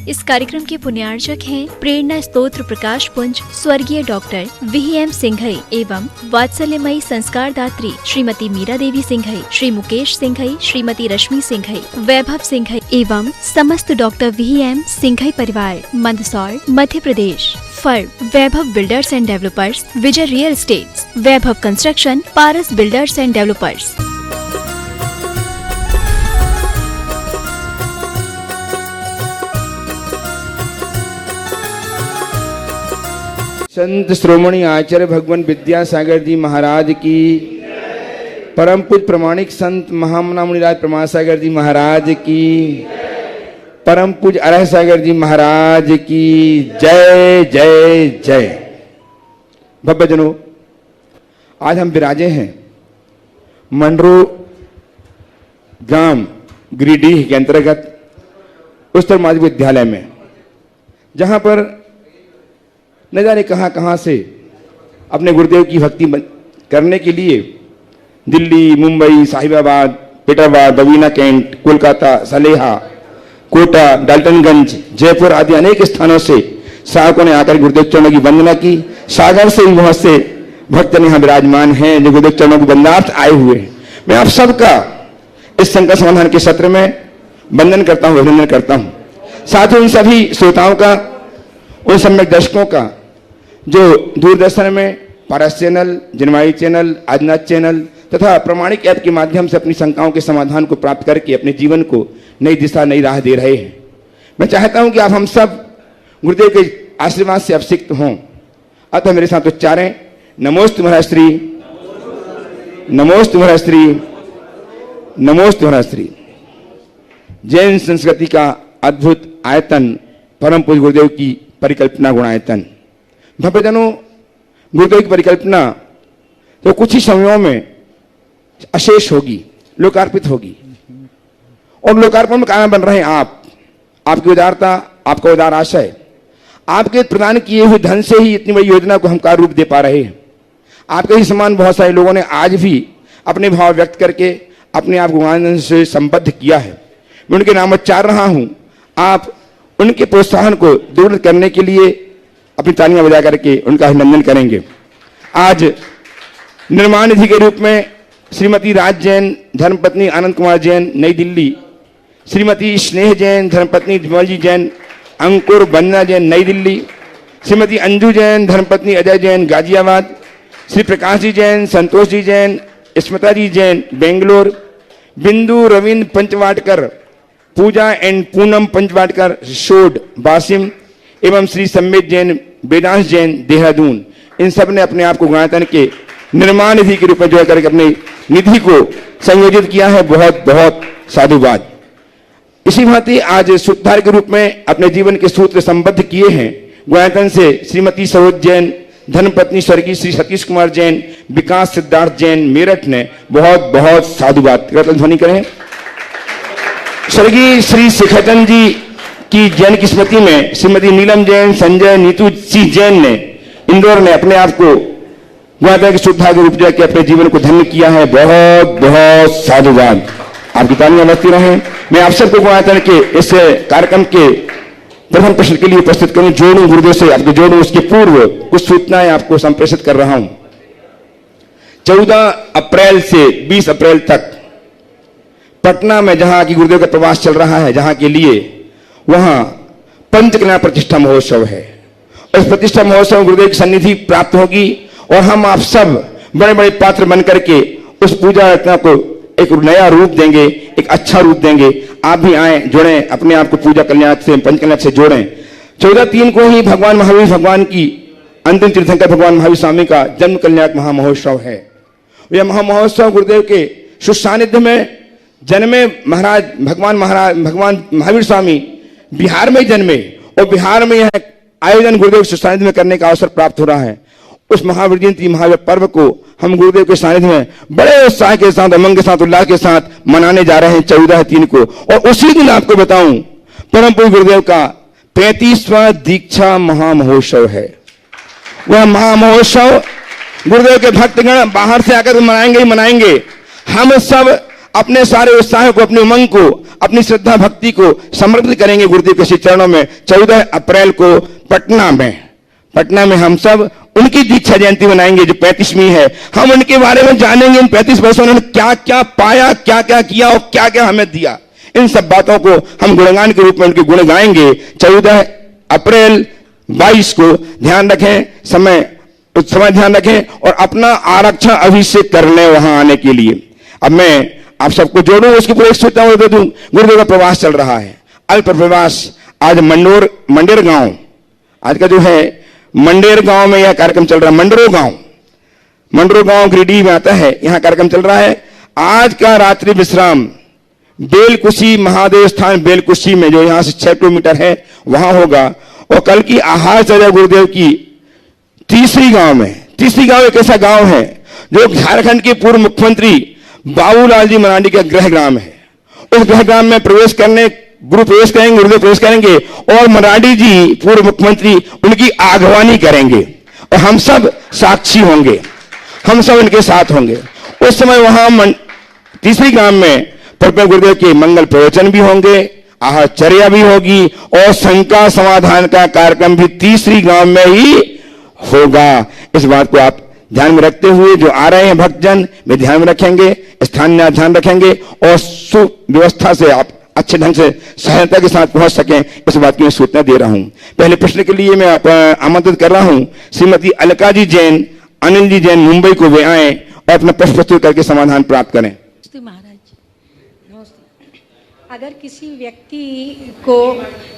इस कार्यक्रम के पुण्यार्चक हैं प्रेरणा स्तोत्र प्रकाश पुंज स्वर्गीय डॉक्टर VM सिंघई एवं वात्सल्यमयी संस्कार दात्री श्रीमती मीरा देवी सिंघई, श्री मुकेश सिंघई, श्रीमती रश्मि सिंघई, वैभव सिंघई एवं समस्त डॉक्टर VM सिंघई परिवार, Mandsaur, Madhya Pradesh. Firm Vaibhav builders and developers, Vijay real estates, Vaibhav construction, Paras builders and developers. Sant Shiromani आचार्य भगवान विद्यासागर जी महाराज की, परम पूज्य प्रमाणिक संत महामना मुनिराज प्रमासागर जी महाराज की, परम पूज्य अरह सागर जी महाराज की जय जय जय। भव्यजनों, आज हम विराजे हैं मंडरू ग्राम गिरिडीह के अंतर्गत उच्चतर माध्यमिक विद्यालय में, जहां पर न जाने कहां से अपने गुरुदेव की भक्ति करने के लिए दिल्ली, मुंबई, साहिबाबाद, पेटरवाड़, बवीना कैंट, कोलकाता, सलेहा, कोटा, डाल्टनगंज, जयपुर आदि अनेक स्थानों से साधकों ने आकर गुरुदेव चरणों की वंदना की। सागर से भी बहुत से भक्तजन यहाँ विराजमान हैं जो गुरुदेव चरणों की वंदनार्थ आए हुए हैं। मैं आप सबका इस संकट समाधान के सत्र में वंदन करता हूँ, अभिनंदन करता हूँ। साथ ही उन सभी श्रोताओं का, उन सम्यक दर्शकों का जो दूरदर्शन में पारस चैनल, जनवाई चैनल, आदिनाथ चैनल तथा प्रमाणिक ऐप के माध्यम से अपनी शंकाओं के समाधान को प्राप्त करके अपने जीवन को नई दिशा, नई राह दे रहे हैं। मैं चाहता हूं कि आप हम सब गुरुदेव के आशीर्वाद से अभिषिक्त हों। अतः मेरे साथ उच्चारें, नमोस्तु महाराष्ट्री, नमोस्तु महाराष्ट्री, नमोस्तु महाराष्ट्री। जैन संस्कृति का अद्भुत आयतन, परम पूज्य गुरुदेव की परिकल्पना गुणायतन। भव्यजनों, गुरुदेव की परिकल्पना तो कुछ ही समयों में अशेष होगी, लोकार्पित होगी। और लोकार्पण में कायम बन रहे हैं आप, आपकी उदारता, आपका उदार आशय, आपके प्रदान किए हुए धन से ही इतनी बड़ी योजना को हम कार्य रूप दे पा रहे हैं। आपके ही समान बहुत सारे लोगों ने आज भी अपने भाव व्यक्त करके अपने आप को से संबद्ध किया है। मैं उनके नाम उच्चार रहा हूं। आप उनके प्रोत्साहन को दूर करने के लिए अपनी तालियां बजा करके उनका अभिनंदन करेंगे। आज निर्माण निधि के रूप में श्रीमती राज जैन, धर्मपत्नी आनंद कुमार जैन, नई दिल्ली, श्रीमती स्नेह जैन, धर्मपत्नी विमलजी जैन, अंकुर वंदना जैन, नई दिल्ली, श्रीमती अंजू जैन, धर्मपत्नी अजय जैन, गाजियाबाद, श्री प्रकाश जी जैन, संतोष जी जैन, स्मिता जी जैन, बेंगलोर, बिंदु रविंद्र पंचवाटकर, पूजा एंड पूनम पंचवाटकर, शोड, वासिम एवं श्री सम्मेद जैन, वेदांश जैन, देहरादून। इन सब ने अपने आप को गुणायतन के निर्माण निधि के रूप में जोड़ करके अपनी निधि को संयोजित किया है। बहुत बहुत साधुवाद। इसी भांति आज सूत्रधार के रूप में अपने जीवन के सूत्र संबद्ध किए हैं गुणायतन से श्रीमती सरोज जैन, धर्मपत्नी स्वर्गीय श्री सतीश कुमार जैन, विकास सिद्धार्थ जैन, मेरठ ने। बहुत बहुत साधुवाद। ध्वनि करें। स्वर्गीय श्री शिखरचंद जी की जैन की स्मृति में श्रीमती नीलम जैन, संजय, नीतू सिंह जैन ने, इंदौर ने अपने आप को गुणायतन के सूत्रधार के रूप में अपने जीवन को धन्य किया है। बहुत बहुत साधुवाद। आपकी तालियां बजती रहें। मैं आप सबको गुणायतन के इस कार्यक्रम के प्रथम प्रश्न के लिए उपस्थित करूं, जोड़ूं, गुरुदेव से आपको जोड़ूं। उसके पूर्व कुछ सूचनाएं आपको संप्रेषित कर रहा हूं। 14 अप्रैल से 20 अप्रैल तक पटना में जहां की गुरुदेव का प्रवास चल रहा है, जहां के लिए वहां पंचकन्या प्रतिष्ठा महोत्सव है। इस प्रतिष्ठा महोत्सव में गुरुदेव की सन्निधि प्राप्त होगी और हम आप सब बड़े बड़े पात्र बन करके उस पूजा अर्चना को एक नया रूप देंगे, एक अच्छा रूप देंगे। आप भी आए, जुड़ें, अपने आप को पूजा कल्याण से, पंचकन्या से जोड़ें। 14/3 को ही भगवान महावीर भगवान की अंतिम तीर्थंकर भगवान महावीर स्वामी का जन्म कल्याण महामहोत्सव है। यह महामहोत्सव गुरुदेव के सुसानिध्य में जन्मे भगवान महावीर स्वामी बिहार में जन्मे और बिहार में यह आयोजन गुरुदेव के सानिध्य में करने का अवसर प्राप्त हो रहा है। उस महावीर जयंती महावीर पर्व को हम गुरुदेव के सानिध्य में बड़े उत्साह के साथ, उमंग के साथ, उल्लास के साथ मनाने जा रहे हैं 14/3 को। और उसी दिन आपको बताऊं, परम पूज्य गुरुदेव का 35वां दीक्षा महामहोत्सव है। वह महामहोत्सव गुरुदेव के भक्तगण बाहर से आकर मनाएंगे ही मनाएंगे। हम सब अपने सारे उत्साह को, अपनी उमंग को, अपनी श्रद्धा भक्ति को समर्पित करेंगे गुरुदेव के श्री चरणों में। 14 अप्रैल को पटना में हम सब उनकी दीक्षा जयंती मनाएंगे जो 35वीं है। हम उनके बारे में जानेंगे, इन 35 वर्षों में क्या क्या पाया, क्या क्या किया और क्या क्या हमें दिया। इन सब बातों को हम गुणगान के रूप में उनके गुण गाएंगे। 14 अप्रैल 22 को ध्यान रखें, समय ध्यान रखें और अपना आरक्षण अभी से कर लें वहां आने के लिए। अब मैं आप सबको जोड़ूं, उसकी पूरी सूचना दे दूं। गुरुदेव का प्रवास चल रहा है, अल्प प्रवास। आज मंडेर गांव, आज का जो है मंडेर गांव में यह कार्यक्रम चल रहा है। मंडरो गांव गिरिडीह में आता है, यहां कार्यक्रम चल रहा है। आज का रात्रि विश्राम बेलकुशी महादेव स्थान बेलकुशी में, जो यहां से 6 किलोमीटर है, वहां होगा। और कल की आहार चर्चा गुरुदेव की तीसरी गांव एक ऐसा गांव है जो झारखंड के पूर्व मुख्यमंत्री बाबूलाल जी मरांडी का गृह ग्राम है। उस गृह ग्राम में गुरुदेव प्रवेश करेंगे और मरांडी जी पूर्व मुख्यमंत्री उनकी आगवानी करेंगे और हम सब साक्षी होंगे, हम सब इनके साथ होंगे। उस समय वहां तीसरी गांव में परम गुरुदेव के मंगल प्रवचन भी होंगे, आहारचर्या भी होगी और शंका समाधान का कार्यक्रम भी तीसरी गांव में ही होगा। इस बात को आप ध्यान में रखते हुए जो आ रहे हैं भक्तजन वे ध्यान में रखेंगे, स्थान ध्यान रखेंगे और सुव्यवस्था से आप अच्छे ढंग से सहायता के साथ पहुंच सकें, इस बात की मैं सूचना दे रहा हूं। पहले प्रश्न के लिए मैं आमंत्रित कर रहा हूं श्रीमती अलका जी जैन, अनिल जी जैन मुंबई को वे आए और अपना प्रश्न प्रस्तुत करके समाधान प्राप्त करें। महाराज अगर किसी व्यक्ति को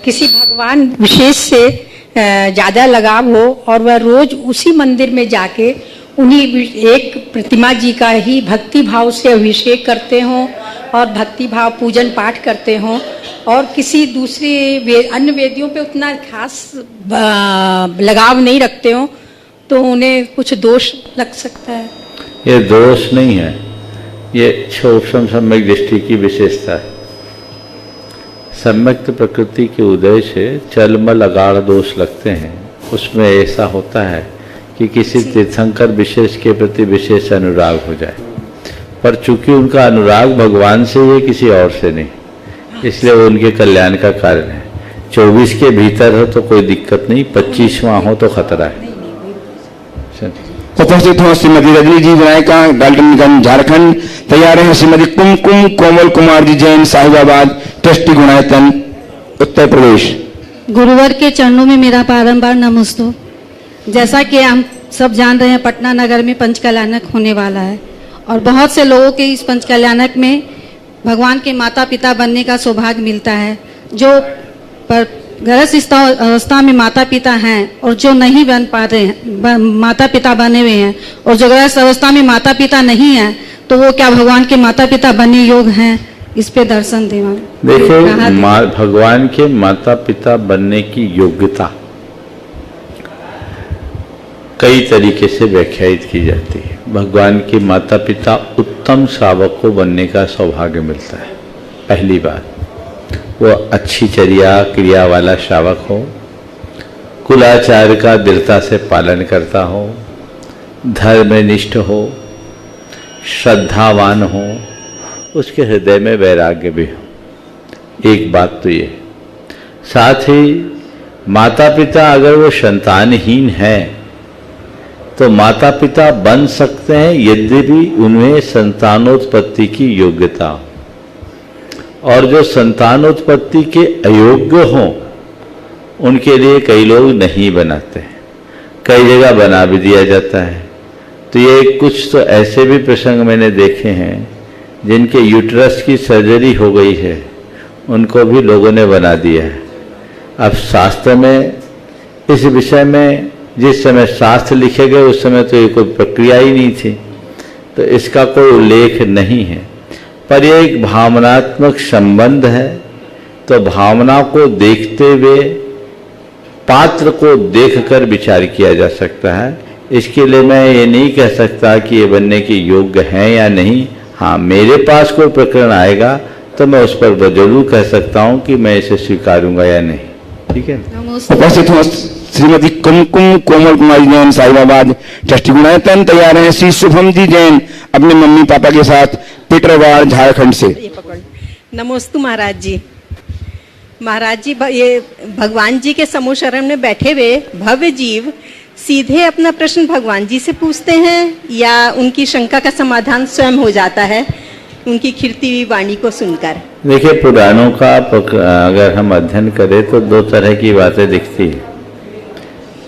किसी भगवान विशेष से ज़्यादा लगाव हो और वह रोज उसी मंदिर में जाके उन्हीं एक प्रतिमा जी का ही भक्ति भाव से अभिषेक करते हों और भक्ति भाव पूजन पाठ करते हों और किसी दूसरी अन्य वेदियों पे उतना खास लगाव नहीं रखते हों, तो उन्हें कुछ दोष लग सकता है? ये दोष नहीं है, ये सूक्ष्म सम्यक दृष्टि की विशेषता है। सम्यक्त प्रकृति के उदय से चलमल अगाढ़ दोष लगते हैं। उसमें ऐसा होता है कि किसी तीर्थंकर विशेष के प्रति विशेष अनुराग हो जाए, पर चूंकि उनका अनुराग भगवान से है किसी और से नहीं, इसलिए वो उनके कल्याण का कारण है। 24 के भीतर हो तो कोई दिक्कत नहीं, 25वां हो तो खतरा है। उपस्थित हो श्रीमती रजनी जी विनायका, डाल्टनगंज झारखंड। तैयार है श्रीमती कुमकुम कोमल कुमार जी जैन, साहिबाबाद, ट्रस्टी गुणायतन, उत्तर प्रदेश। गुरुवर के चरणों में मेरा बारंबार नमस्ते। जैसा कि हम सब जान रहे हैं, पटना नगर में पंचकल्याणक होने वाला है और बहुत से लोगों के इस पंचकल्याणक में भगवान के माता पिता बनने का सौभाग्य मिलता है। जो पर गृहस्थ अवस्था में माता पिता हैं और जो नहीं बन पा रहे हैं, माता पिता बने हुए हैं, और जो गृहस्थ अवस्था में माता पिता नहीं हैं, तो वो क्या भगवान के माता पिता बनने योग्य हैं? इस पे दर्शन देवा। देखो, भगवान के माता पिता बनने की योग्यता कई तरीके से व्याख्यायित की जाती है। भगवान के माता पिता उत्तम शावक को बनने का सौभाग्य मिलता है। पहली बात, वो अच्छी चर्या क्रिया वाला शावक हो, कुलाचार का दृढ़ता से पालन करता हो, धर्मनिष्ठ हो, श्रद्धावान हो, उसके हृदय में वैराग्य भी हो। एक बात तो ये, साथ ही माता पिता अगर वो संतानहीन है तो माता पिता बन सकते हैं यद्यपि उन्हें संतानोत्पत्ति की योग्यता हो, और जो संतानोत्पत्ति के अयोग्य हों उनके लिए कई लोग नहीं बनाते हैं, कई जगह बना भी दिया जाता है। तो ये कुछ तो ऐसे भी प्रसंग मैंने देखे हैं जिनके यूट्रस की सर्जरी हो गई है, उनको भी लोगों ने बना दिया है। अब शास्त्र में इस विषय में जिस समय शास्त्र लिखे गए उस समय तो ये कोई प्रक्रिया ही नहीं थी, तो इसका कोई उल्लेख नहीं है। पर यह एक भावनात्मक संबंध है, तो भावना को देखते हुए पात्र को देखकर विचार किया जा सकता है। इसके लिए मैं ये नहीं कह सकता कि ये बनने के योग्य हैं या नहीं। हाँ, मेरे पास कोई प्रकरण आएगा तो मैं उस पर जरूर कह सकता हूँ कि मैं इसे स्वीकारूंगा या नहीं। ठीक है। उपस्थित हो श्रीमती कुमकुम कोमल कुमारी जैन साहिबाबाद ट्रस्टी गुणायतन तैयार हैं। श्री शुभम जी जैन अपने मम्मी पापा के साथ पिटरवाड़ झारखंड से। नमोस्तु महाराज जी। महाराज जी, ये भगवान जी के समूह शरण में बैठे हुए भव्य जीव सीधे अपना प्रश्न भगवान जी से पूछते हैं या उनकी शंका का समाधान स्वयं हो जाता है उनकी खिरती हुई वाणी को सुनकर? देखिए, पुराणों का अगर हम अध्ययन करें तो दो तरह की बातें दिखती है।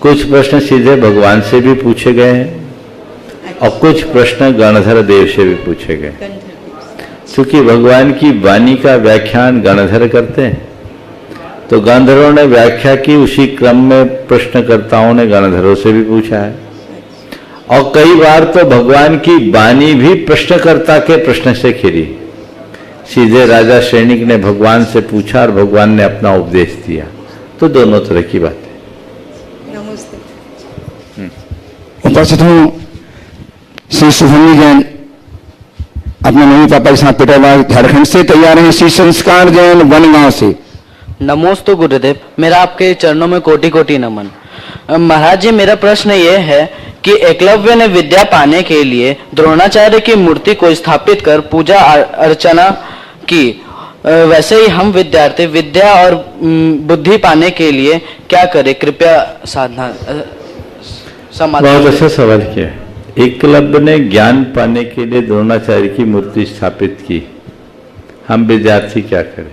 कुछ प्रश्न सीधे भगवान से भी पूछे गए हैं और कुछ प्रश्न गणधर देव से भी पूछे गए, क्योंकि भगवान की वाणी का व्याख्यान गणधर करते हैं, तो गंधर्वों ने व्याख्या की, उसी क्रम में प्रश्नकर्ताओं ने गणधरों से भी पूछा है। और कई बार तो भगवान की वाणी भी प्रश्नकर्ता के प्रश्न से खिरी। सीधे राजा सैनिक ने भगवान से पूछा और भगवान ने अपना उपदेश दिया। तो दोनों तरह की बात है। उपस्थित हूँ श्री शुभम जैन अपने मम्मी पापा के साथ पिटरवाड़ झारखंड से तैयार हैं। श्री संस्कार जैन वनगांव से। नमोस्तु गुरुदेव, मेरा आपके चरणों में कोटि कोटि नमन। महाराज जी, मेरा प्रश्न ये है कि एकलव्य ने विद्या पाने के लिए द्रोणाचार्य की मूर्ति को स्थापित कर पूजा अर्चना की, वैसे ही हम विद्यार्थी विद्या और बुद्धि पाने के लिए क्या करें? कृपया साधना समाधान। बहुत अच्छा सवाल किया। एकलव्य ने ज्ञान पाने के लिए द्रोणाचार्य की मूर्ति स्थापित की, हम विद्यार्थी क्या करें?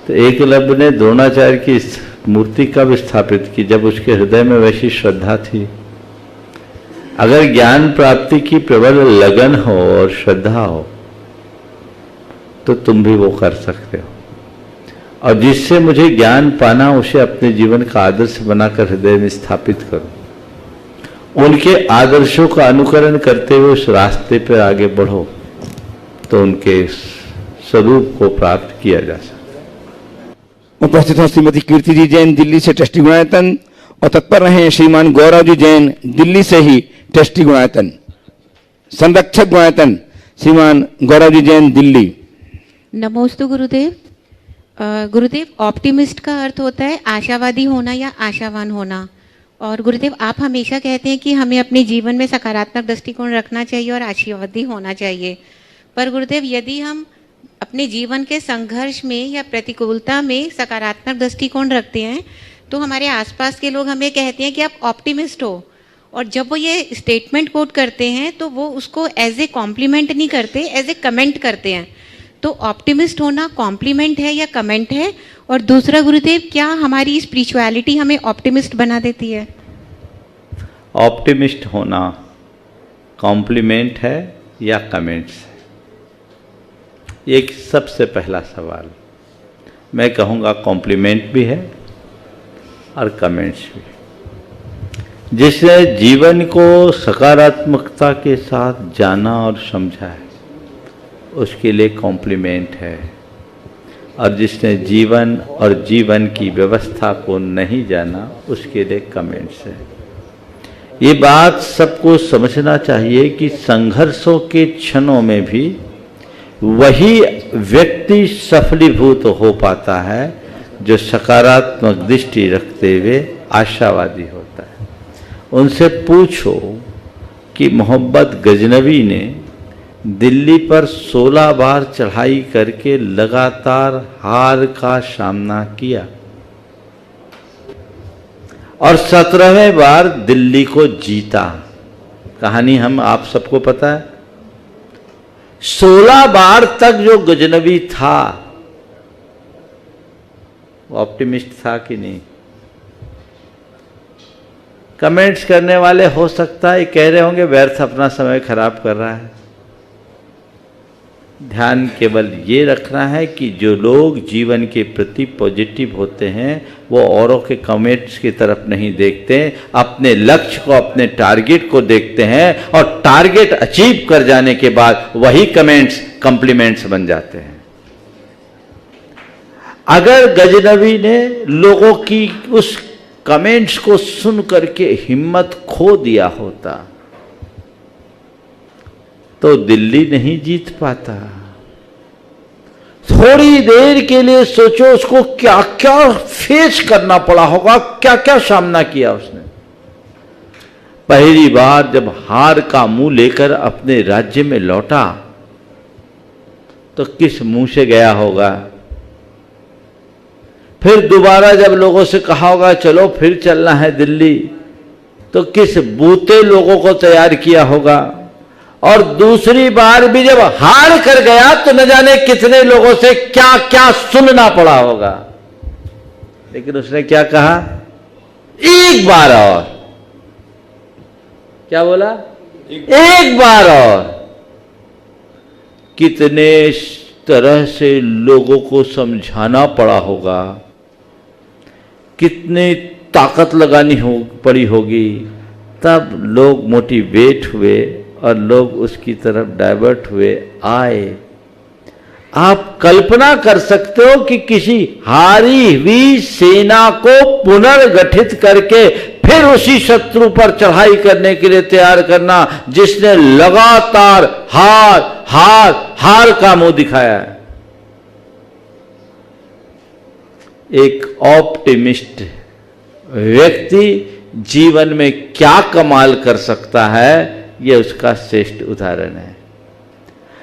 तो एकलव्य ने द्रोणाचार्य की मूर्ति कब स्थापित की? जब उसके हृदय में वैसी श्रद्धा थी। अगर ज्ञान प्राप्ति की प्रबल लगन हो और श्रद्धा हो तो तुम भी वो कर सकते हो। और जिससे मुझे ज्ञान पाना, उसे अपने जीवन का आदर्श बनाकर हृदय में स्थापित करो। उनके आदर्शों का अनुकरण करते हुए उस रास्ते पर आगे बढ़ो, तो उनके स्वरूप को प्राप्त किया जा सकता। उपस्थित हैं श्रीमती कीर्ति जी जैन दिल्ली से ट्रस्टी गुणायतन और तत्पर रहे श्रीमान गौरव जी जैन दिल्ली से ही ट्रस्टी गुणायतन। संरक्षक गुणायतन श्रीमान गौरव जी जैन दिल्ली। नमोस्तु गुरुदेव। गुरुदेव, ऑप्टिमिस्ट का अर्थ होता है आशावादी होना या आशावान होना। और गुरुदेव, आप हमेशा कहते हैं कि हमें अपने जीवन में सकारात्मक दृष्टिकोण रखना चाहिए और आशावादी होना चाहिए। पर गुरुदेव, यदि हम अपने जीवन के संघर्ष में या प्रतिकूलता में सकारात्मक दृष्टिकोण रखते हैं तो हमारे आसपास के लोग हमें कहते हैं कि आप ऑप्टिमिस्ट हो, और जब वो ये स्टेटमेंट कोट करते हैं तो वो उसको एज ए कॉम्प्लीमेंट नहीं करते, एज ए कमेंट करते हैं। तो ऑप्टिमिस्ट होना कॉम्प्लीमेंट है या कमेंट है? और दूसरा गुरुदेव, क्या हमारी स्पिरिचुअलिटी हमें ऑप्टिमिस्ट बना देती है? ऑप्टिमिस्ट होना कॉम्प्लीमेंट है या कमेंट्स है? एक सबसे पहला सवाल मैं कहूँगा कॉम्प्लीमेंट भी है और कमेंट्स भी। जिसने जीवन को सकारात्मकता के साथ जाना और समझा है उसके लिए कॉम्प्लीमेंट है, और जिसने जीवन और जीवन की व्यवस्था को नहीं जाना उसके लिए कमेंट्स है। ये बात सबको समझना चाहिए कि संघर्षों के क्षणों में भी वही व्यक्ति सफलीभूत हो पाता है जो सकारात्मक दृष्टि रखते हुए आशावादी होता है। उनसे पूछो कि मोहम्मद गजनवी ने दिल्ली पर 16 बार चढ़ाई करके लगातार हार का सामना किया और 17वें बार दिल्ली को जीता। कहानी हम आप सबको पता है। 16 बार तक जो गजनवी था वो ऑप्टिमिस्ट था कि नहीं? कमेंट्स करने वाले हो सकता है कह रहे होंगे व्यर्थ अपना समय खराब कर रहा है। ध्यान केवल ये रखना है कि जो लोग जीवन के प्रति पॉजिटिव होते हैं वो औरों के कमेंट्स की तरफ नहीं देखते, अपने लक्ष्य को, अपने टारगेट को देखते हैं और टारगेट अचीव कर जाने के बाद वही कमेंट्स कॉम्प्लीमेंट्स बन जाते हैं। अगर गजनवी ने लोगों की उस कमेंट्स को सुन करके हिम्मत खो दिया होता तो दिल्ली नहीं जीत पाता। थोड़ी देर के लिए सोचो उसको क्या क्या फेस करना पड़ा होगा, क्या क्या सामना किया उसने। पहली बार जब हार का मुंह लेकर अपने राज्य में लौटा तो किस मुंह से गया होगा। फिर दोबारा जब लोगों से कहा होगा चलो फिर चलना है दिल्ली, तो किस बूते लोगों को तैयार किया होगा। और दूसरी बार भी जब हार कर गया तो न जाने कितने लोगों से क्या क्या सुनना पड़ा होगा। लेकिन उसने क्या कहा, एक बार और। क्या बोला, एक बार और। कितने तरह से लोगों को समझाना पड़ा होगा, कितनी ताकत लगानी पड़ी होगी, तब लोग मोटिवेट हुए और लोग उसकी तरफ डाइवर्ट हुए आए। आप कल्पना कर सकते हो कि किसी हारी हुई सेना को पुनर्गठित करके फिर उसी शत्रु पर चढ़ाई करने के लिए तैयार करना, जिसने लगातार हार हार हार का मुंह दिखाया है। एक ऑप्टिमिस्ट व्यक्ति जीवन में क्या कमाल कर सकता है, यह उसका श्रेष्ठ उदाहरण है।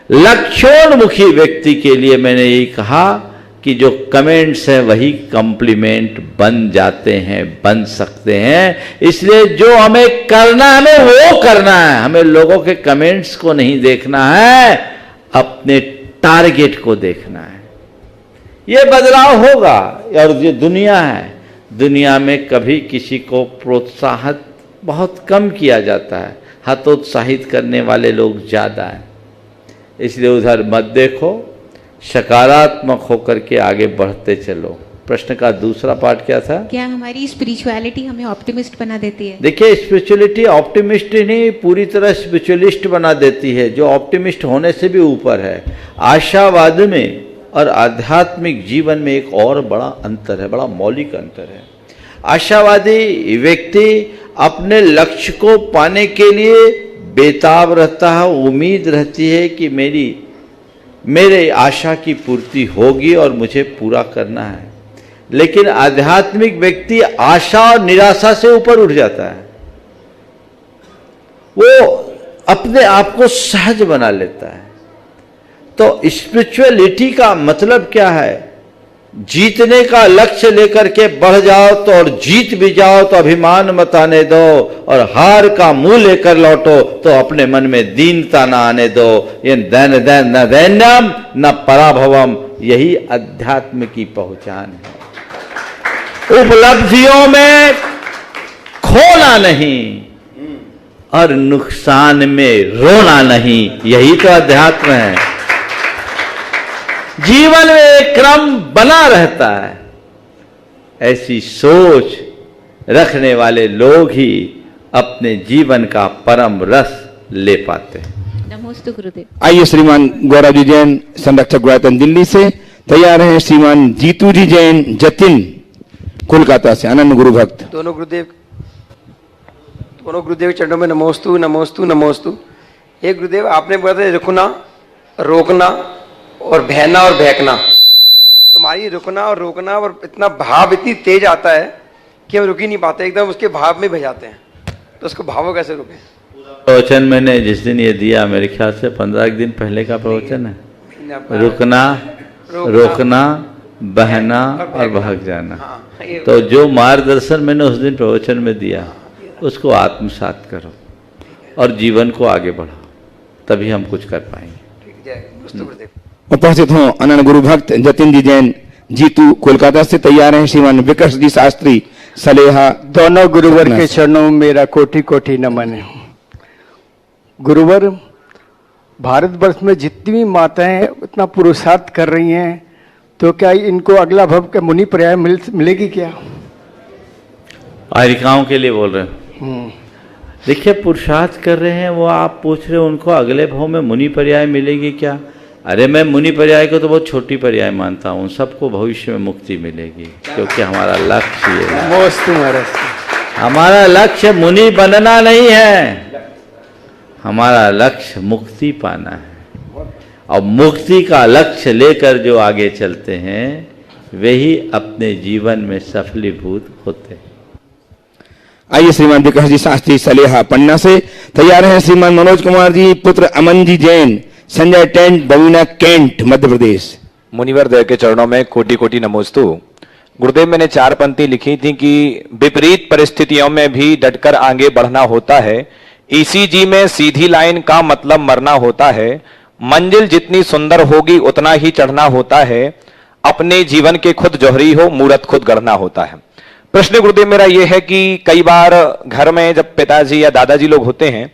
लक्ष्योन्मुखी व्यक्ति के लिए मैंने यही कहा कि जो कमेंट्स हैं वही कॉम्प्लीमेंट बन जाते हैं, बन सकते हैं। इसलिए जो हमें करना है हमें वो करना है, हमें लोगों के कमेंट्स को नहीं देखना है, अपने टारगेट को देखना है। ये बदलाव होगा। और जो दुनिया है, दुनिया में कभी किसी को प्रोत्साहित बहुत कम किया जाता है, हतोत्साहित करने वाले लोग ज़्यादा हैं। इसलिए उधर मत देखो, सकारात्मक होकर के आगे बढ़ते चलो। प्रश्न का दूसरा पार्ट क्या था? क्या हमारी स्पिरिचुअलिटी हमें ऑप्टिमिस्ट बना देती है? देखिए, स्पिरिचुअलिटी ऑप्टिमिस्ट नहीं, पूरी तरह स्पिरिचुअलिस्ट बना देती है, जो ऑप्टिमिस्ट होने से भी ऊपर है। आशावाद में और आध्यात्मिक जीवन में एक और बड़ा अंतर है, बड़ा मौलिक अंतर है। आशावादी व्यक्ति अपने लक्ष्य को पाने के लिए बेताब रहता है, उम्मीद रहती है कि मेरे आशा की पूर्ति होगी और मुझे पूरा करना है। लेकिन आध्यात्मिक व्यक्ति आशा और निराशा से ऊपर उठ जाता है। वो अपने आप को सहज बना लेता है। तो स्पिरिचुअलिटी का मतलब क्या है? जीतने का लक्ष्य लेकर के बढ़ जाओ तो, और जीत भी जाओ तो अभिमान मत आने दो, और हार का मुंह लेकर लौटो तो अपने मन में दीनता ना आने दो। ये न दैन्यम न पराभवम, यही अध्यात्म की पहचान है। उपलब्धियों में खोना नहीं और नुकसान में रोना नहीं, यही तो अध्यात्म है। जीवन में एक क्रम बना रहता है। ऐसी सोच रखने वाले लोग ही अपने जीवन का परम रस ले पाते हैं। नमोस्तु गुरुदेव। आइए श्रीमान गौरव जी जैन, संरक्षक गुणायतन दिल्ली से तैयार हैं। श्रीमान जीतू जी जैन जतिन कोलकाता से, अनन्य गुरु भक्त। दोनों गुरुदेव चरणों में नमोस्तु नमोस्तु नमोस्तु। एक गुरुदेव, आपने बोला था रुकना, रोकना और बहना और बहकना। तुम्हारी रुकना और रोकना और इतना भाव इतनी तेज आता है कि हम रुक ही नहीं पाते, एकदम उसके भाव में बह जाते हैं। तो उसको भावों कैसे रुके? प्रवचन मैंने जिस दिन ये दिया, मेरे ख्याल से 15 दिन पहले का प्रवचन है। रुकना, रोकना, बहना और भाग जाना। तो जो मार्गदर्शन मैंने उस दिन प्रवचन में दिया, उसको आत्मसात करो और जीवन को आगे बढ़ाओ, तभी हम कुछ कर पाएंगे। उपस्थित हों अनन्य गुरु भक्त जतिन जी जैन जीतू कोलकाता से तैयार हैं। श्रीमान विकर्ष जी शास्त्री सलेहा। दोनों गुरुवर के चरणों में मेरा कोटि कोटि नमन है। गुरुवर, भारतवर्ष में जितनी माताएं इतना पुरुषार्थ कर रही हैं, तो क्या इनको अगला भव के मुनि पर्याय मिलेगी क्या? आरिकाओं के लिए बोल रहे हैं। देखिए, पुरुषार्थ कर रहे हैं वो, आप पूछ रहे हो उनको अगले भव में मुनि पर्याय मिलेगी क्या? अरे मैं मुनि पर्याय को तो बहुत छोटी पर्याय मानता हूँ। सबको भविष्य में मुक्ति मिलेगी, क्योंकि हमारा लक्ष्य ये है। हमारा लक्ष्य मुनि बनना नहीं है, हमारा लक्ष्य मुक्ति पाना है। और मुक्ति का लक्ष्य लेकर जो आगे चलते हैं वही अपने जीवन में सफलीभूत होते हैं। आइए श्रीमान विकास जी शास्त्री सलेहा पन्ना से तैयार हैं श्रीमान मनोज कुमार जी पुत्र अमन जी जैन, संजय टेंट, बवीना कैंट, मध्य प्रदेश। मुनिवर देव के चरणों में कोटि कोटि नमोस्तु। गुरुदेव, मैंने 4 पंक्ति लिखी थी कि विपरीत परिस्थितियों में भी डटकर आगे बढ़ना होता है, ईसीजी में सीधी लाइन का मतलब मरना होता है, मंजिल जितनी सुंदर होगी उतना ही चढ़ना होता है, अपने जीवन के खुद जौहरी हो, मूरत खुद गढ़ना होता है। प्रश्न गुरुदेव मेरा यह है कि कई बार घर में जब पिताजी या दादाजी लोग होते हैं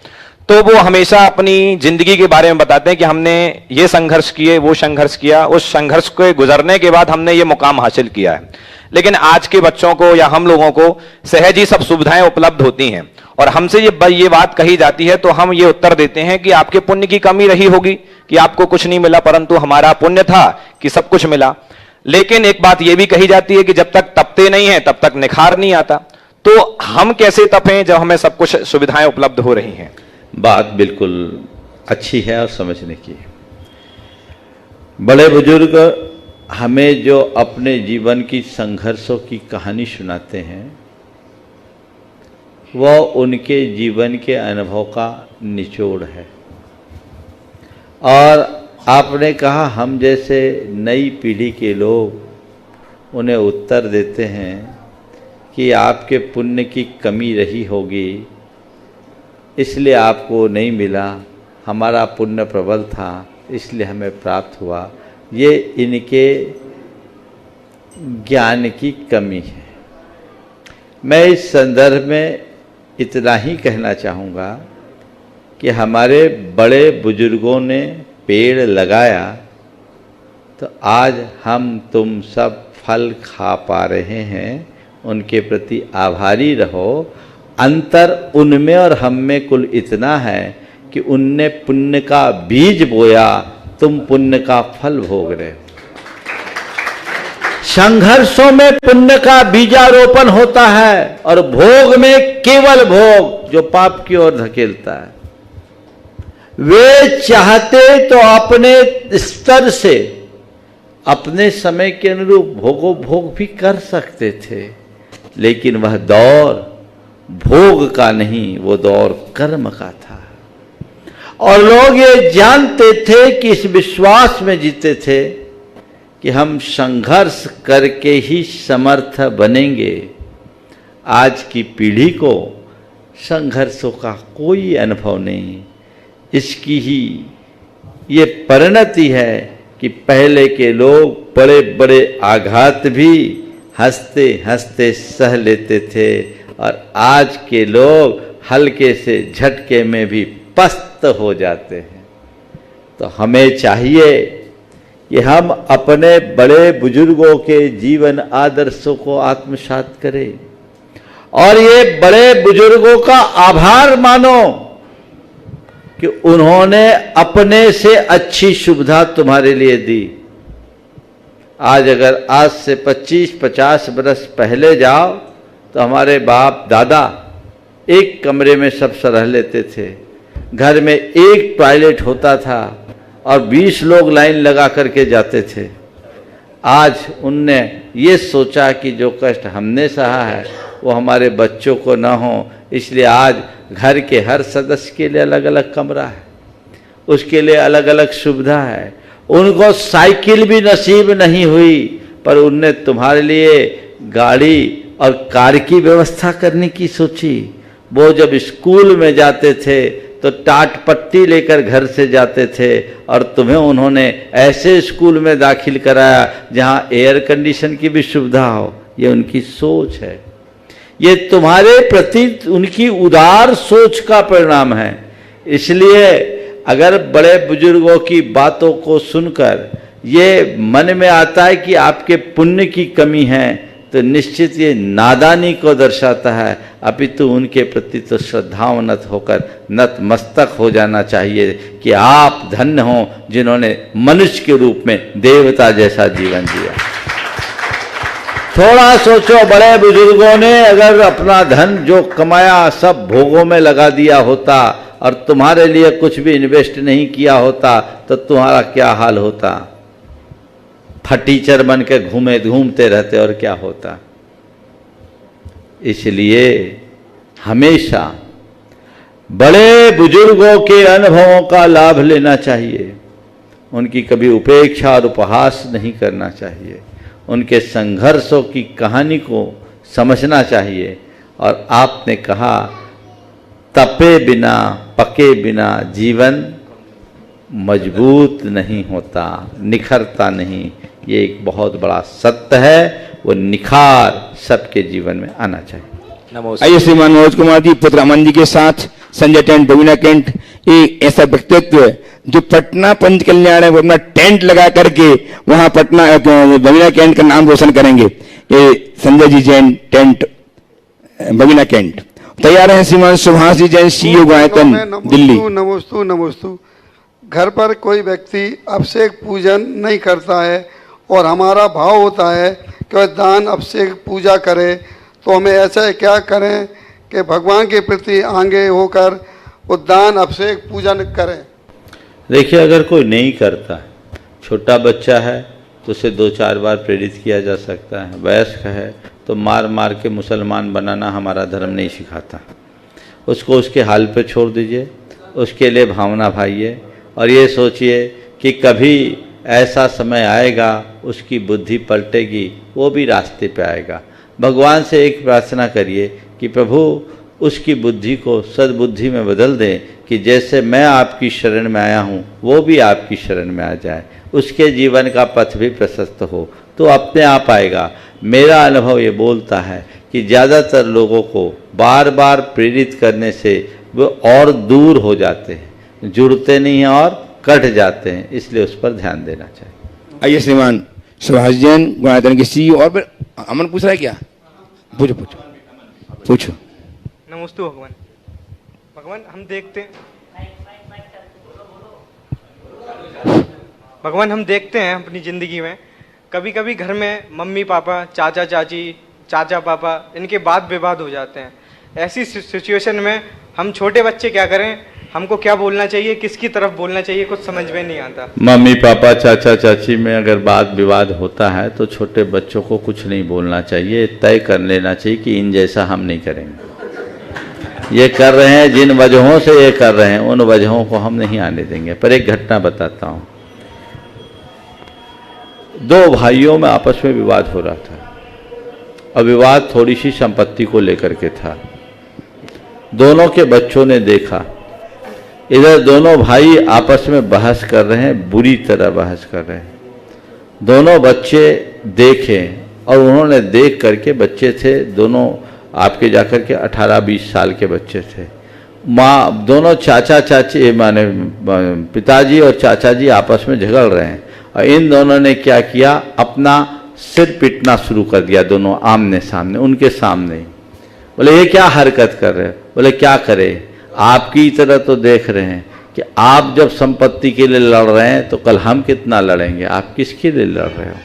तो वो हमेशा अपनी जिंदगी के बारे में बताते हैं कि हमने ये संघर्ष किए, वो संघर्ष किया, उस संघर्ष के गुजरने के बाद हमने ये मुकाम हासिल किया है। लेकिन आज के बच्चों को या हम लोगों को सहज ही सब सुविधाएं उपलब्ध होती हैं और हमसे ये बात कही जाती है तो हम ये उत्तर देते हैं कि आपके पुण्य की कमी रही होगी कि आपको कुछ नहीं मिला, परंतु हमारा पुण्य था कि सब कुछ मिला। लेकिन एक बात यह भी कही जाती है कि जब तक तपते नहीं है तब तक निखार नहीं आता। तो हम कैसे तपें जब हमें सब कुछ सुविधाएं उपलब्ध हो रही हैं? बात बिल्कुल अच्छी है और समझने की। बड़े बुजुर्ग हमें जो अपने जीवन की संघर्षों की कहानी सुनाते हैं वह उनके जीवन के अनुभव का निचोड़ है। और आपने कहा हम जैसे नई पीढ़ी के लोग उन्हें उत्तर देते हैं कि आपके पुण्य की कमी रही होगी इसलिए आपको नहीं मिला, हमारा पुण्य प्रबल था इसलिए हमें प्राप्त हुआ। ये इनके ज्ञान की कमी है। मैं इस संदर्भ में इतना ही कहना चाहूँगा कि हमारे बड़े बुजुर्गों ने पेड़ लगाया तो आज हम तुम सब फल खा पा रहे हैं, उनके प्रति आभारी रहो। अंतर उनमें और हम में कुल इतना है कि उनने पुण्य का बीज बोया, तुम पुण्य का फल भोग रहे हो। संघर्षों में पुण्य का बीजारोपण होता है और भोग में केवल भोग जो पाप की ओर धकेलता है। वे चाहते तो अपने स्तर से अपने समय के अनुरूप भोग भी कर सकते थे, लेकिन वह दौर भोग का नहीं, वो दौर कर्म का था। और लोग ये जानते थे कि इस विश्वास में जीते थे कि हम संघर्ष करके ही समर्थ बनेंगे। आज की पीढ़ी को संघर्षों का कोई अनुभव नहीं, इसकी ही ये परिणति है कि पहले के लोग बड़े बड़े आघात भी हंसते हंसते सह लेते थे और आज के लोग हल्के से झटके में भी पस्त हो जाते हैं। तो हमें चाहिए कि हम अपने बड़े बुजुर्गों के जीवन आदर्शों को आत्मसात करें और ये बड़े बुजुर्गों का आभार मानो कि उन्होंने अपने से अच्छी सुविधा तुम्हारे लिए दी। आज अगर आज से 25-50 बरस पहले जाओ तो हमारे बाप दादा एक कमरे में सब रह लेते थे, घर में एक टॉयलेट होता था और 20 लोग लाइन लगा करके जाते थे। आज उनने ये सोचा कि जो कष्ट हमने सहा है वो हमारे बच्चों को न हो, इसलिए आज घर के हर सदस्य के लिए अलग अलग कमरा है, उसके लिए अलग अलग सुविधा है। उनको साइकिल भी नसीब नहीं हुई पर उनने तुम्हारे लिए गाड़ी और कार की व्यवस्था करने की सोची। वो जब स्कूल में जाते थे तो टाट पट्टी लेकर घर से जाते थे और तुम्हें उन्होंने ऐसे स्कूल में दाखिल कराया जहाँ एयर कंडीशन की भी सुविधा हो। ये उनकी सोच है, ये तुम्हारे प्रति उनकी उदार सोच का परिणाम है। इसलिए अगर बड़े बुजुर्गों की बातों को सुनकर ये मन में आता है कि आपके पुण्य की कमी है तो निश्चित ये नादानी को दर्शाता है, अपितु उनके प्रति तो श्रद्धावनत होकर नतमस्तक हो जाना चाहिए कि आप धन्य हो जिन्होंने मनुष्य के रूप में देवता जैसा जीवन जिया। थोड़ा सोचो, बड़े बुजुर्गों ने अगर अपना धन जो कमाया सब भोगों में लगा दिया होता और तुम्हारे लिए कुछ भी इन्वेस्ट नहीं किया होता तो तुम्हारा क्या हाल होता? फटीचर बन के घूमते रहते और क्या होता? इसलिए हमेशा बड़े बुजुर्गों के अनुभवों का लाभ लेना चाहिए, उनकी कभी उपेक्षा और उपहास नहीं करना चाहिए, उनके संघर्षों की कहानी को समझना चाहिए। और आपने कहा तपे बिना पके बिना जीवन मजबूत नहीं होता, निखरता नहीं। ये एक बहुत बड़ा सत्य है, वो निखार सबके जीवन में आना चाहिए। नमस्कार। आइए श्रीमान मनोज कुमार जी पुत्र अमन जी के साथ संजय टेंट, बबीना टेंट, एक ऐसा व्यक्तित्व जो पटना पंच कल्याण है वो अपना टेंट लगा करके वहां पटना बबीना टेंट का नाम रोशन करेंगे। ये संजय जी जैन टेंट, बबीना टेंट तैयार है। श्रीमान सुभाष जी जैन, सीईओ गायतन, दिल्ली। नमोस्तु नमोस्तु। घर पर कोई व्यक्ति अभिषेक पूजन नहीं करता है और हमारा भाव होता है कि वह दान अभिषेक पूजा करे, तो हमें ऐसा क्या करें कि भगवान के प्रति आगे होकर वो दान अभिषेक पूजन करें? देखिए, अगर कोई नहीं करता है, छोटा बच्चा है तो उसे 2-4 बार प्रेरित किया जा सकता है, वयस्क है तो मार मार के मुसलमान बनाना हमारा धर्म नहीं सिखाता। उसको उसके हाल पे छोड़ दीजिए, उसके लिए भावना भाइये और ये सोचिए कि कभी ऐसा समय आएगा उसकी बुद्धि पलटेगी, वो भी रास्ते पे आएगा। भगवान से एक प्रार्थना करिए कि प्रभु उसकी बुद्धि को सद्बुद्धि में बदल दें कि जैसे मैं आपकी शरण में आया हूँ वो भी आपकी शरण में आ जाए, उसके जीवन का पथ भी प्रशस्त हो, तो अपने आप आएगा। मेरा अनुभव ये बोलता है कि ज़्यादातर लोगों को बार बार प्रेरित करने से वो और दूर हो जाते हैं, जुड़ते नहीं हैं और कट जाते हैं, इसलिए उस पर ध्यान देना चाहिए। आइए श्रीमान सुभाष जैन, गुणायतन के सीईओ। और अमन पूछ रहा है क्या? पूछो पूछो पूछो। नमस्ते भगवान। भगवान हम देखते हैं अपनी ज़िंदगी में कभी कभी घर में मम्मी पापा, चाचा चाची, चाचा पापा, इनके वाद विवाद हो जाते हैं। ऐसी सिचुएशन में हम छोटे बच्चे क्या करें? हमको क्या बोलना चाहिए, किसकी तरफ बोलना चाहिए, कुछ समझ में नहीं आता। मम्मी पापा, चाचा चाची में अगर वाद विवाद होता है तो छोटे बच्चों को कुछ नहीं बोलना चाहिए, तय कर लेना चाहिए कि इन जैसा हम नहीं करेंगे। ये कर रहे हैं, जिन वजहों से ये कर रहे हैं उन वजहों को हम नहीं आने देंगे। पर एक घटना बताता हूँ। 2 भाइयों में आपस में विवाद हो रहा था और विवाद थोड़ी सी संपत्ति को लेकर के था। दोनों के बच्चों ने देखा, इधर दोनों भाई आपस में बहस कर रहे हैं, बुरी तरह बहस कर रहे हैं। दोनों बच्चे देखे और उन्होंने देख करके, बच्चे थे दोनों आपके जाकर के 18-20 साल के बच्चे थे। माँ, दोनों चाचा चाची माने पिताजी और चाचा जी आपस में झगड़ रहे हैं और इन दोनों ने क्या किया, अपना सिर पीटना शुरू कर दिया, दोनों आमने सामने, उनके सामने ही। बोले ये क्या हरकत कर रहे हो? बोले क्या करे, आपकी तरह तो देख रहे हैं कि आप जब संपत्ति के लिए लड़ रहे हैं तो कल हम कितना लड़ेंगे। आप किसके लिए लड़ रहे हो?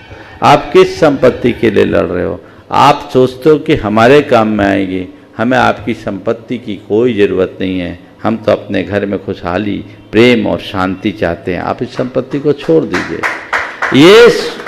आप किस संपत्ति के लिए लड़ रहे हो? आप सोचते हो कि हमारे काम में आएगी, हमें आपकी संपत्ति की कोई ज़रूरत नहीं है, हम तो अपने घर में खुशहाली, प्रेम और शांति चाहते हैं, आप इस संपत्ति को छोड़ दीजिए। ये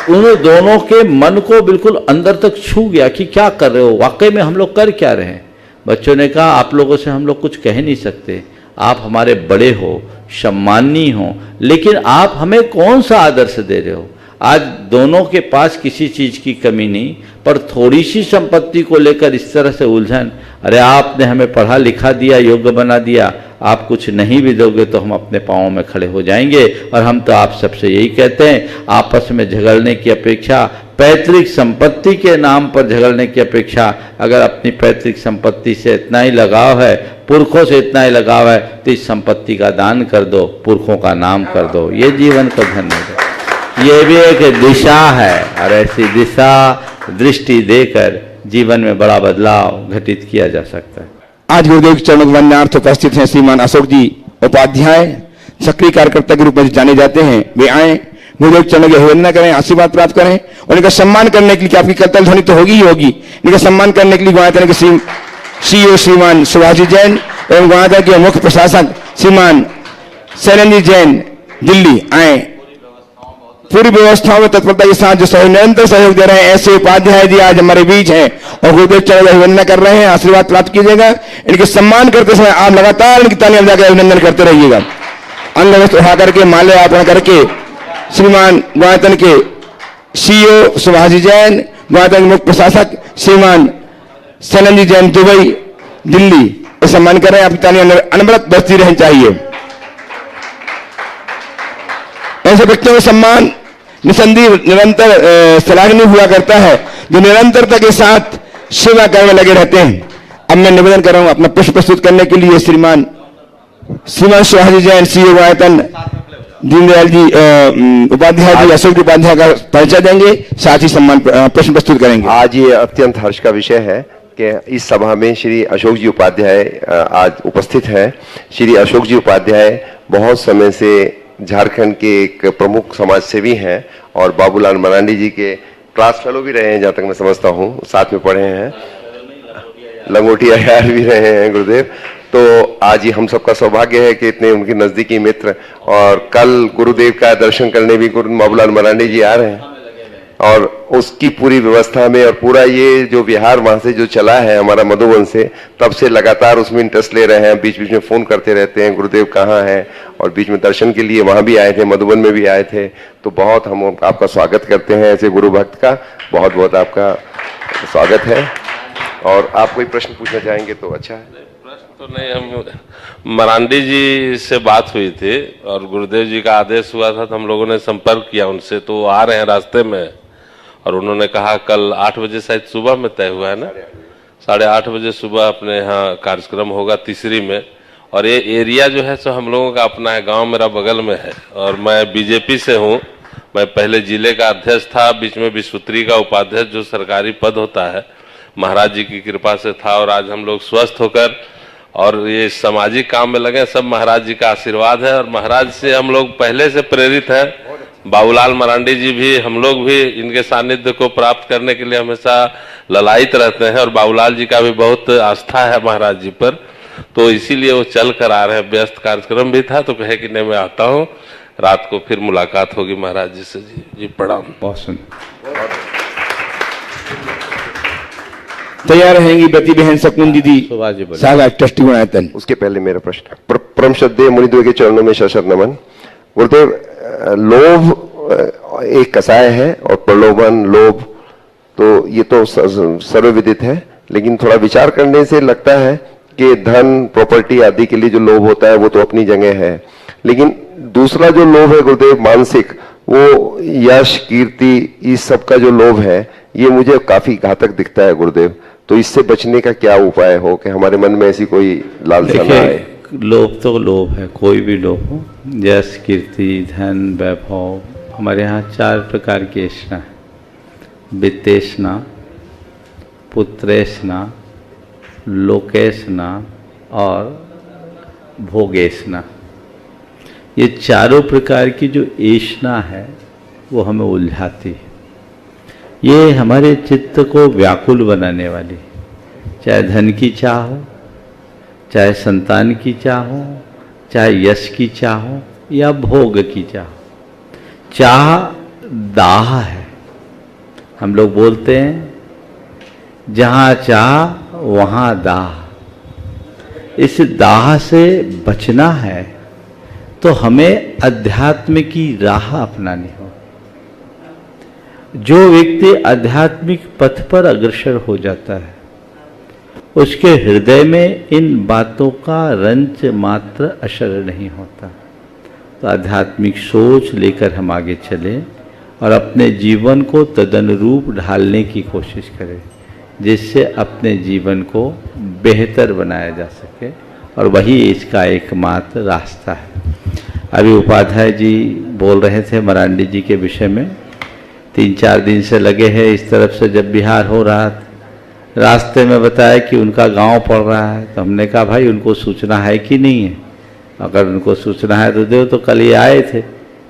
उन दोनों के मन को बिल्कुल अंदर तक छू गया कि क्या कर रहे हो, वाकई में हम लोग कर क्या रहे हैं। बच्चों ने कहा आप लोगों से हम लोग कुछ कह नहीं सकते, आप हमारे बड़े हो, सम्माननीय हो, लेकिन आप हमें कौन सा आदर्श दे रहे हो? आज दोनों के पास किसी चीज़ की कमी नहीं, पर थोड़ी सी संपत्ति को लेकर इस तरह से उलझन। अरे आपने हमें पढ़ा लिखा दिया, योग्य बना दिया, आप कुछ नहीं भी दोगे तो हम अपने पाँव में खड़े हो जाएंगे। और हम तो आप सबसे यही कहते हैं, आपस में झगड़ने की अपेक्षा, पैतृक संपत्ति के नाम पर झगड़ने की अपेक्षा, अगर अपनी पैतृक संपत्ति से इतना ही लगाव है, पुरखों से इतना ही लगाव है, तो इस संपत्ति का दान कर दो, पुरखों का नाम कर दो, ये जीवन को धन्य है। ये भी एक दिशा है और ऐसी दिशा दृष्टि देकर जीवन में बड़ा बदलाव घटित किया जा सकता है। आज गुरुदेव के चरणों में वंदनार्थ उपस्थित हैं श्रीमान अशोक जी उपाध्याय, सक्रिय कार्यकर्ता के रूप में जाने जाते हैं। वे आए, गुरुदेव के चरणों की अभिवंदना करें, आशीर्वाद प्राप्त करें और इनका सम्मान करने के लिए, आपकी करतल ध्वनि तो होगी ही होगी, इनका सम्मान करने के लिए गुणायतन के सीईओ श्रीमान सुभाष जी जैन एवं गुणायतन के मुख्य प्रशासक श्रीमान शैलेंद्र जैन दिल्ली आए। पूरी व्यवस्थाओं में तत्परता के साथ जो सहयोग निरंतर सहयोग दे रहे हैं ऐसे उपाध्याय जी आज हमारे बीच हैं और गुरुदेव चरण अभिवंदना कर रहे हैं, आशीर्वाद प्राप्त कीजिएगा। इनके सम्मान करते समय आप लगातार इनकी तालियां बजाकर अभिनंदन करते रहिएगा। अंग वस्त्र उठा करके माल्या अर्पण करके श्रीमान गुणायतन के सीईओ सुभाष जैन, गुणायतन मुख्य प्रशासक श्रीमान शैलेंद्र जैन दुबई दिल्ली सम्मान कर रहे हैं। आपकी तालियां अनवरत बजती रहनी चाहिए। ऐसे व्यक्तियों का सम्मान निसंदेह निरंतर सराहनीय हुआ करता है जो निरंतरता के साथ सेवा कार्य में लगे रहते हैं। अब मैं निवेदन कर रहा हूं अपना पुष्प प्रस्तुत करने के लिए श्रीमान सुभाष जैन सीईओ गुणायतन, दीनदयाल जी उपाध्याय जी, अशोक जी उपाध्याय का परिचय देंगे, साथ ही सम्मान प्रश्न प्रस्तुत करेंगे। आज ये अत्यंत हर्ष का विषय है कि इस सभा में श्री अशोक जी उपाध्याय आज उपस्थित हैं। श्री अशोक जी उपाध्याय बहुत समय से झारखंड के एक प्रमुख समाज सेवी हैं और बाबूलाल मरांडी जी के क्लास फेलो भी रहे हैं, जहाँ तक मैं समझता हूँ, साथ में पढ़े हैं, लंगोटिया यार भी रहे हैं गुरुदेव। तो आज ये हम सबका सौभाग्य है कि इतने उनके नजदीकी मित्र, और कल गुरुदेव का दर्शन करने भी गुरु बाबूलाल मरांडी जी आ रहे हैं और उसकी पूरी व्यवस्था में और पूरा ये जो विहार वहां से जो चला है हमारा मधुबन से, तब से लगातार उसमें इंटरेस्ट ले रहे हैं। बीच बीच में फोन करते रहते हैं गुरुदेव कहाँ हैं, और बीच में दर्शन के लिए वहां भी आए थे, मधुबन में भी आए थे। तो बहुत हम आपका स्वागत करते हैं ऐसे गुरु भक्त का, बहुत बहुत आपका स्वागत है। और आप कोई प्रश्न पूछना चाहेंगे तो अच्छा है। तो नहीं, हम मरांडी जी से बात हुई थी और गुरुदेव जी का आदेश हुआ था तो हम लोगों ने संपर्क किया उनसे, तो आ रहे हैं रास्ते में और उन्होंने कहा कल 8 बजे शायद सुबह में तय हुआ है ना, 8:30 बजे सुबह अपने यहाँ कार्यक्रम होगा तीसरी में। और ये एरिया जो है सो हम लोगों का अपना है, गांव मेरा बगल में है और मैं बीजेपी से हूँ। मैं पहले जिले का अध्यक्ष था, बीच में विश्वत्री का उपाध्यक्ष जो सरकारी पद होता है महाराज जी की कृपा से था, और आज हम लोग स्वस्थ होकर और ये सामाजिक काम में लगे, सब महाराज जी का आशीर्वाद है। और महाराज से हम लोग पहले से प्रेरित हैं। बाबूलाल मरांडी जी भी, हम लोग भी इनके सानिध्य को प्राप्त करने के लिए हमेशा ललायित रहते हैं और बाबूलाल जी का भी बहुत आस्था है महाराज जी पर, तो इसीलिए वो चल कर आ रहे हैं। व्यस्त कार्यक्रम भी था तो कहे कि नहीं मैं आता हूँ, रात को फिर मुलाकात होगी महाराज जी से। जी प्रणाम। बहुत सुंदर। तैयार रहेंगी बेटी बहन सकून दीदी साहब ट्रस्टी गुणायतन। उसके पहले मेरा प्रश्न, परम श्रद्धेय मुनिदेव के चरणों में शत नमन। गुरुदेव, लोभ एक कसाय है और प्रलोभन लोभ तो ये तो सर्वविदित है, लेकिन थोड़ा विचार करने से लगता है कि धन प्रॉपर्टी आदि के लिए जो लोभ होता है वो तो अपनी जगह है, लेकिन दूसरा जो लोभ है गुरुदेव मानसिक, वो यश कीर्ति इस सब का जो लोभ है ये मुझे काफी घातक दिखता है गुरुदेव। तो इससे बचने का क्या उपाय हो कि हमारे मन में ऐसी कोई लालसा ना आए। लोभ तो लोभ है, कोई भी लोभ हो, यश कीर्ति धन वैभव। हमारे यहाँ 4 प्रकार की ऐसा है, वित्तेषणा, पुत्रेषणा, लोकेषणा और भोगेषणा। ये चारों प्रकार की जो ऐषणा है वो हमें उलझाती है। ये हमारे चित्त को व्याकुल बनाने वाली, चाहे धन की चाह हो, चाहे संतान की चाह हो, चाहे यश की चाह हो या भोग की चाह। चाह दाह है। हम लोग बोलते हैं जहाँ चाह वहाँ दाह। इस दाह से बचना है तो हमें अध्यात्म की राह अपनानी हो। जो व्यक्ति आध्यात्मिक पथ पर अग्रसर हो जाता है उसके हृदय में इन बातों का रंच मात्र असर नहीं होता। तो आध्यात्मिक सोच लेकर हम आगे चलें और अपने जीवन को तदनुरूप ढालने की कोशिश करें, जिससे अपने जीवन को बेहतर बनाया जा सके, और वही इसका एकमात्र रास्ता है। अभी उपाध्याय जी बोल रहे थे मरांडी जी के विषय में, 3-4 दिन से लगे हैं इस तरफ से। जब बिहार हो रहा था रास्ते में बताया कि उनका गांव पड़ रहा है, तो हमने कहा भाई उनको सूचना है कि नहीं है। अगर उनको सूचना है तो देव, तो कल ये आए थे,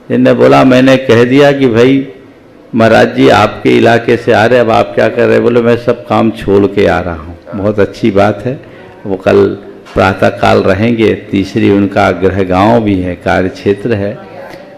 जिनने बोला मैंने कह दिया कि भाई महाराज जी आपके इलाके से आ रहे, अब आप क्या कर रहे हैं? बोले मैं सब काम छोड़ के आ रहा हूँ। बहुत अच्छी बात है। वो कल प्रातः काल रहेंगे। तीसरी उनका गृह गांव भी है, कार्य क्षेत्र है।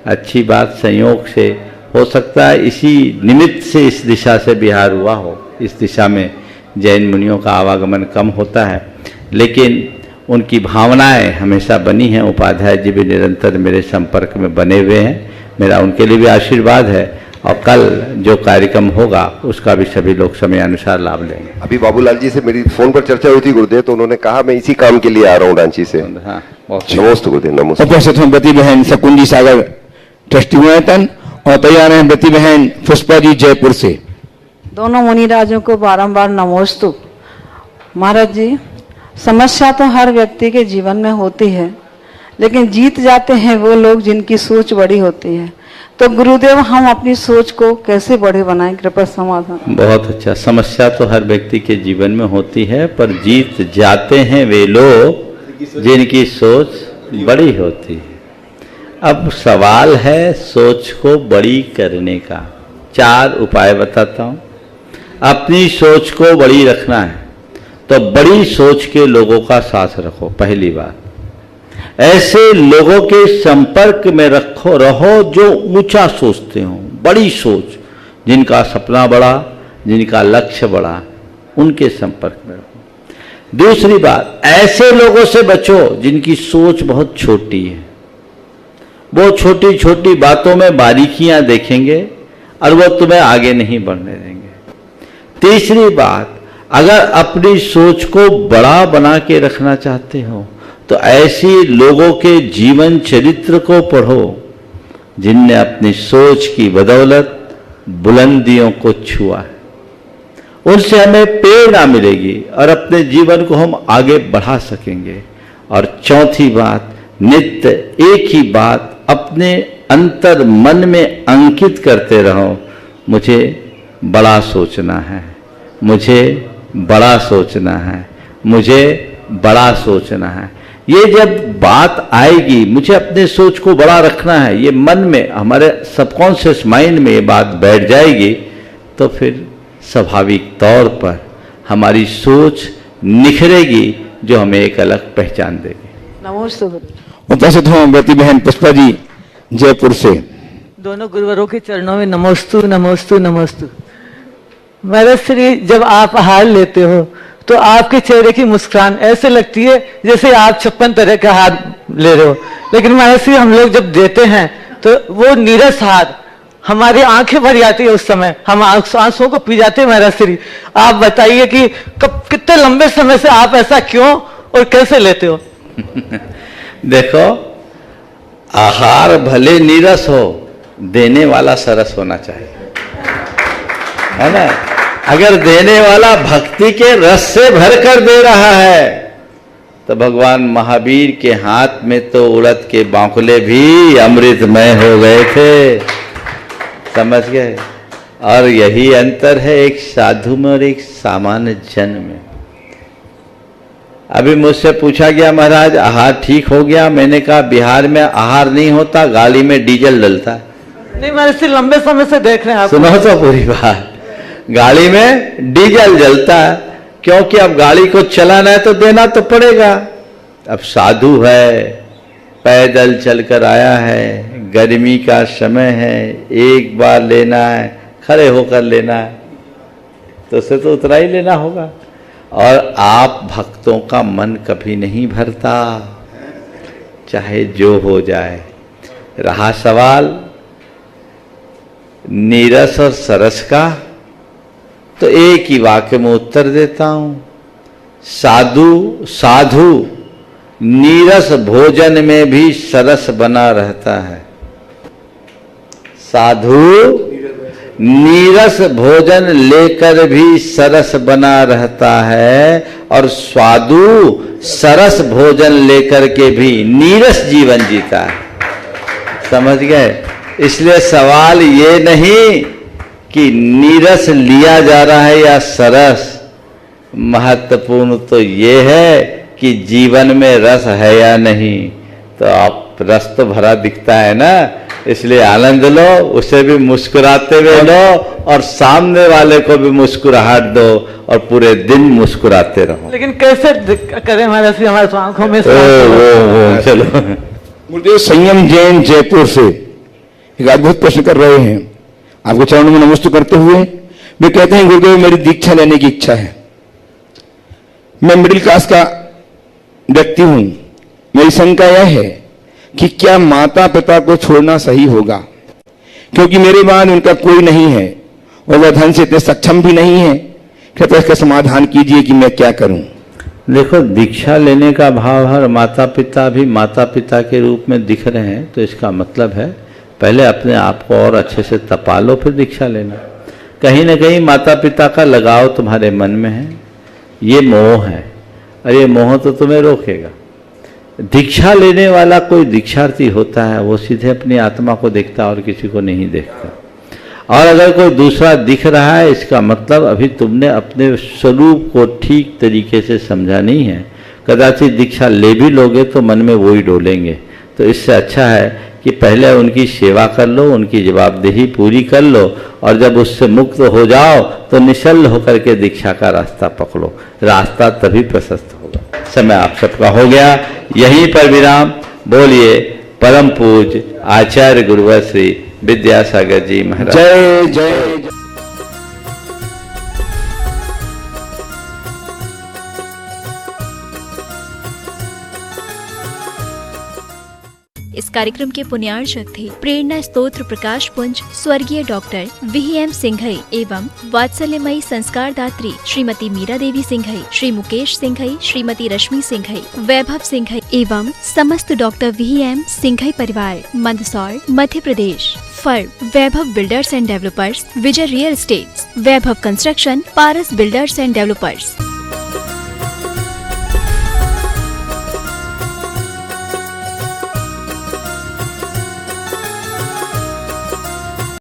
अच्छी बात, संयोग से हो सकता है इसी निमित्त से इस दिशा से बिहार हुआ हो। इस दिशा में जैन मुनियों का आवागमन कम होता है, लेकिन उनकी भावनाएं हमेशा बनी हैं। उपाध्याय जी भी निरंतर मेरे संपर्क में बने हुए हैं, मेरा उनके लिए भी आशीर्वाद है। और कल जो कार्यक्रम होगा उसका भी सभी लोग समय अनुसार लाभ लेंगे। अभी बाबूलाल जी से मेरी फोन पर चर्चा हुई थी गुरुदेव, तो उन्होंने कहा मैं इसी काम के लिए आ रहा हूँ रांची से। हाँ, नमस्ते गुरुदेव, नमस्ते। उपस्थित हैं ब्रती बहन शकुंजी सागर ट्रस्टी गुणायतन और तैयार हैं ब्रती बहन पुष्पा जी जयपुर से। दोनों मुनिराजों को बारंबार नमोस्तु। महाराज जी, समस्या तो हर व्यक्ति के जीवन में होती है, लेकिन जीत जाते हैं वो लोग जिनकी सोच बड़ी होती है। तो गुरुदेव, हम अपनी सोच को कैसे बड़े बनाएं, कृपया समाधान। बहुत अच्छा। समस्या तो हर व्यक्ति के जीवन में होती है, पर जीत जाते हैं वे लोग जिनकी सोच बड़ी होती है। अब सवाल है सोच को बड़ी करने का। 4 उपाय बताता हूँ। अपनी सोच को बड़ी रखना है तो बड़ी सोच के लोगों का साथ रखो। पहली बात, ऐसे लोगों के संपर्क में रहो जो ऊंचा सोचते हो, बड़ी सोच, जिनका सपना बड़ा, जिनका लक्ष्य बड़ा, उनके संपर्क में रहो। दूसरी बात, ऐसे लोगों से बचो जिनकी सोच बहुत छोटी है। वो छोटी छोटी बातों में बारीकियां देखेंगे और वो तुम्हें आगे नहीं बढ़ने देंगे। तीसरी बात, अगर अपनी सोच को बड़ा बना के रखना चाहते हो तो ऐसी लोगों के जीवन चरित्र को पढ़ो जिनने अपनी सोच की बदौलत बुलंदियों को छुआ है। उनसे हमें प्रेरणा मिलेगी और अपने जीवन को हम आगे बढ़ा सकेंगे। और चौथी बात, नित्य एक ही बात अपने अंतर मन में अंकित करते रहो, मुझे बड़ा सोचना है, मुझे बड़ा सोचना है, मुझे बड़ा सोचना है। ये जब बात आएगी, मुझे अपने सोच को बड़ा रखना है, ये मन में, हमारे सबकॉन्शियस माइंड में ये बात बैठ जाएगी, तो फिर स्वाभाविक तौर पर हमारी सोच निखरेगी जो हमें एक अलग पहचान देगी। नमस्ते। उपस्थित हूँ ब्रती बहन पुष्पा जी जयपुर से। दोनों गुरुवरों के चरणों में नमोस्तु नमोस्तु नमोस्तु। महाराज श्री, जब आप आहार लेते हो तो आपके चेहरे की मुस्कान ऐसे लगती है जैसे आप 56 तरह का हाथ ले रहे हो, लेकिन महाराज श्री हम लोग जब देते हैं तो वो नीरस हाथ, हमारी आंखें भर जाती है, उस समय हम आंसुओं को पी जाते हैं। महाराज श्री, आप बताइए कि कब, कितने लंबे समय से आप ऐसा क्यों और कैसे लेते हो? देखो, आहार भले नीरस हो, देने वाला सरस होना चाहिए, है ना। अगर देने वाला भक्ति के रस से भरकर दे रहा है तो भगवान महावीर के हाथ में तो उड़द के बांकुले भी अमृतमय हो गए थे, समझ गए। और यही अंतर है एक साधु में और एक सामान्य जन में। अभी मुझसे पूछा गया, महाराज आहार ठीक हो गया? मैंने कहा बिहार में आहार नहीं होता, गाड़ी में डीजल डलता है। नहीं महाराज श्री, लंबे समय से देख रहे हैं आप। सुनो तो पूरी बात, गाड़ी में डीजल जलता है क्योंकि अब गाड़ी को चलाना है तो देना तो पड़ेगा। अब साधु है, पैदल चलकर आया है, गर्मी का समय है, एक बार लेना है, खड़े होकर लेना है, तो उसे तो उतना ही लेना होगा। और आप भक्तों का मन कभी नहीं भरता, चाहे जो हो जाए। रहा सवाल नीरस और सरस का, तो एक ही वाक्य में उत्तर देता हूं। साधु नीरस भोजन में भी सरस बना रहता है। साधु नीरस भोजन लेकर भी सरस बना रहता है और स्वादु सरस भोजन लेकर के भी नीरस जीवन जीता है। समझ गए? इसलिए सवाल ये नहीं कि नीरस लिया जा रहा है या सरस, महत्वपूर्ण तो ये है कि जीवन में रस है या नहीं। तो आप रस तो भरा दिखता है ना, इसलिए आनंद लो, उसे भी मुस्कुराते हुए लो और सामने वाले को भी मुस्कुराहट दो और पूरे दिन मुस्कुराते रहो। लेकिन कैसे करें महाराज जी, हमारे आंखों में चलो। गुरुदेव संयम जैन जयपुर से एक अद्भुत प्रश्न कर रहे हैं, आपके चरणों में नमस्ते करते हुए वे कहते हैं, गुरुदेव मेरी दीक्षा लेने की इच्छा है। मैं मिडिल क्लास का व्यक्ति हूं। मेरी शंका यह है कि क्या माता पिता को छोड़ना सही होगा, क्योंकि मेरे बाद उनका कोई नहीं है और वह धन से इतने सक्षम भी नहीं है। कृपया इसका समाधान कीजिए कि मैं क्या करूं। देखो, दीक्षा लेने का भाव हर माता पिता भी माता पिता के रूप में दिख रहे हैं, तो इसका मतलब है पहले अपने आप को और अच्छे से तपा लो, फिर दीक्षा लेना। कहीं ना कहीं माता पिता का लगाव तुम्हारे मन में है, ये मोह है और ये मोह तो तुम्हें रोकेगा। दीक्षा लेने वाला कोई दीक्षार्थी होता है, वो सीधे अपनी आत्मा को देखता है और किसी को नहीं देखता। और अगर कोई दूसरा दिख रहा है, इसका मतलब अभी तुमने अपने स्वरूप को ठीक तरीके से समझा नहीं है। कदाचित दीक्षा ले भी लोगे तो मन में वही डोलेंगे। तो इससे अच्छा है कि पहले उनकी सेवा कर लो, उनकी जवाबदेही पूरी कर लो और जब उससे मुक्त हो जाओ तो निश्चल होकर के दीक्षा का रास्ता पकड़ो, रास्ता तभी प्रशस्त होगा। समय आप सबका हो गया, यहीं पर विराम। बोलिए परम पूज्य आचार्य गुरुवर श्री विद्यासागर जी महाराज। जय जय। इस कार्यक्रम के पुण्यार्चक थे प्रेरणा स्तोत्र प्रकाश पुंज स्वर्गीय डॉक्टर VM सिंघई एवं वात्सल्यमयी संस्कार दात्री श्रीमती मीरा देवी सिंघई, श्री मुकेश सिंघई, श्रीमती रश्मि सिंघई, वैभव सिंघई एवं समस्त डॉक्टर VM सिंघई परिवार, Mandsaur, Madhya Pradesh. Firm Vaibhav builders and developers, Vijay real estates, Vaibhav construction, Paras builders and developers.